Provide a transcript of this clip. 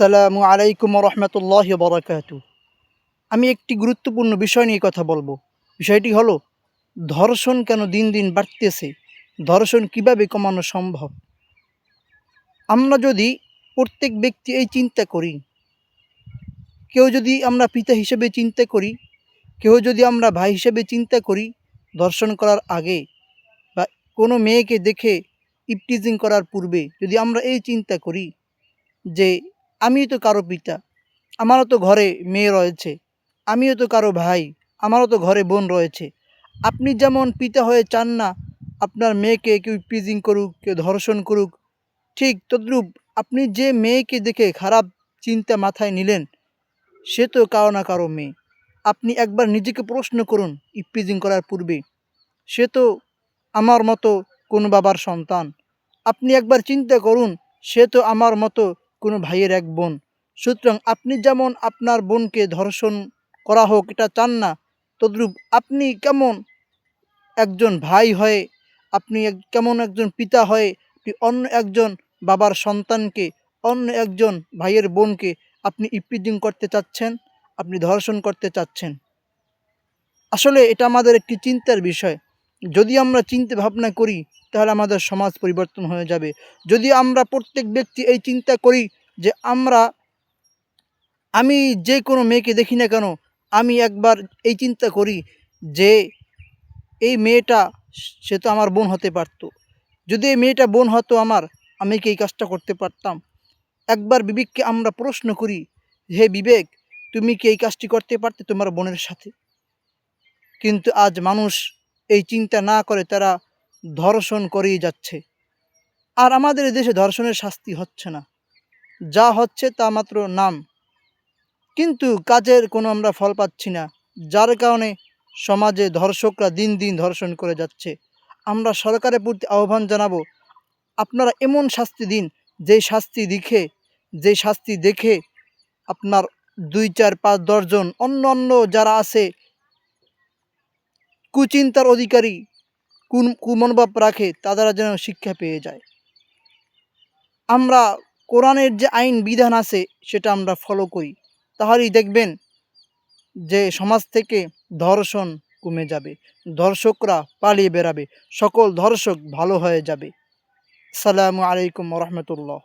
আসসালামু আলাইকুম রহমতুল্লাহ বরকাতু। আমি একটি গুরুত্বপূর্ণ বিষয় নিয়ে কথা বলবো। বিষয়টি হলো ধর্ষণ কেন দিন দিন বাড়তেছে, ধর্ষণ কিভাবে কমানো সম্ভব। আমরা যদি প্রত্যেক ব্যক্তি এই চিন্তা করি, কেউ যদি আমরা পিতা হিসেবে চিন্তা করি, কেউ যদি আমরা ভাই হিসেবে চিন্তা করি, ধর্ষণ করার আগে বা কোনো মেয়েকে দেখে ইপটিজিং করার পূর্বে যদি আমরা এই চিন্তা করি যে আমি তো কারো পিতা, আমারও তো ঘরে মেয়ে রয়েছে, আমিও তো কারো ভাই, আমারও তো ঘরে বোন রয়েছে। আপনি যেমন পিতা হয়ে চান না আপনার মেয়েকে কেউ ইপটিজিং করুক, কেউ ধর্ষণ করুক, ঠিক তদ্রূপ আপনি যে মেয়েকে দেখে খারাপ চিন্তা মাথায় নিলেন, সে তো কারো না কারো মেয়ে। আপনি একবার নিজেকে প্রশ্ন করুন ইপটিজিং করার পূর্বে, সে তো আমার মতো কোনো বাবার সন্তান। আপনি একবার চিন্তা করুন, সে তো আমার মতো কোনো ভাইয়ের এক বোন। সুতরাং আপনি যেমন আপনার বোনকে ধর্ষণ করা হোক এটা চান না, তদ্রূপ আপনি কেমন একজন ভাই হয়ে, আপনি কেমন একজন পিতা হয়ে আপনি অন্য একজন বাবার সন্তানকে, অন্য একজন ভাইয়ের বোনকে আপনি ইপটিজিং করতে চাচ্ছেন, আপনি ধর্ষণ করতে চাচ্ছেন। আসলে এটা আমাদের একটি চিন্তার বিষয়। যদি আমরা চিন্তা ভাবনা করি তাহলে আমাদের সমাজ পরিবর্তন হয়ে যাবে। যদি আমরা প্রত্যেক ব্যক্তি এই চিন্তা করি যে আমি যে কোনো মেয়েকে দেখি না কেন, আমি একবার এই চিন্তা করি যে এই মেয়েটা সে তো আমার বোন হতে পারতো। যদি এই মেয়েটা বোন হতো আমার, আমি কি এই কাজটা করতে পারতাম? একবার বিবেককে আমরা প্রশ্ন করি, হে বিবেক, তুমি কি এই কাজটি করতে পারতে তোমার বোনের সাথে? কিন্তু আজ মানুষ এই চিন্তা না করে তারা ধর্ষণ করেই যাচ্ছে। আর আমাদের দেশে ধর্ষণের শাস্তি হচ্ছে না, যা হচ্ছে তা মাত্র নাম, কিন্তু কাজের কোনো আমরা ফল পাচ্ছি না। যার কারণে সমাজে ধর্ষকরা দিন দিন ধর্ষণ করে যাচ্ছে। আমরা সরকারের প্রতি আহ্বান জানাবো, আপনারা এমন শাস্তি দিন যে শাস্তি দেখে আপনার ২, ৪, ৫, ১০ জন অন্য অন্য যারা আছে কুচিন্তার অধিকারী, কুমনোভাব রাখে, তারা যেন শিক্ষা পেয়ে যায়। আমরা কোরআনের যে আইন বিধান আছে সেটা আমরা ফলো করি, তাহলেই দেখবেন যে সমাজ থেকে ধর্ষণ কমে যাবে, ধর্ষকরা পালিয়ে বেড়াবে, সকল ধর্ষক ভালো হয়ে যাবে। আসসালামু আলাইকুম রহমতুল্লাহ।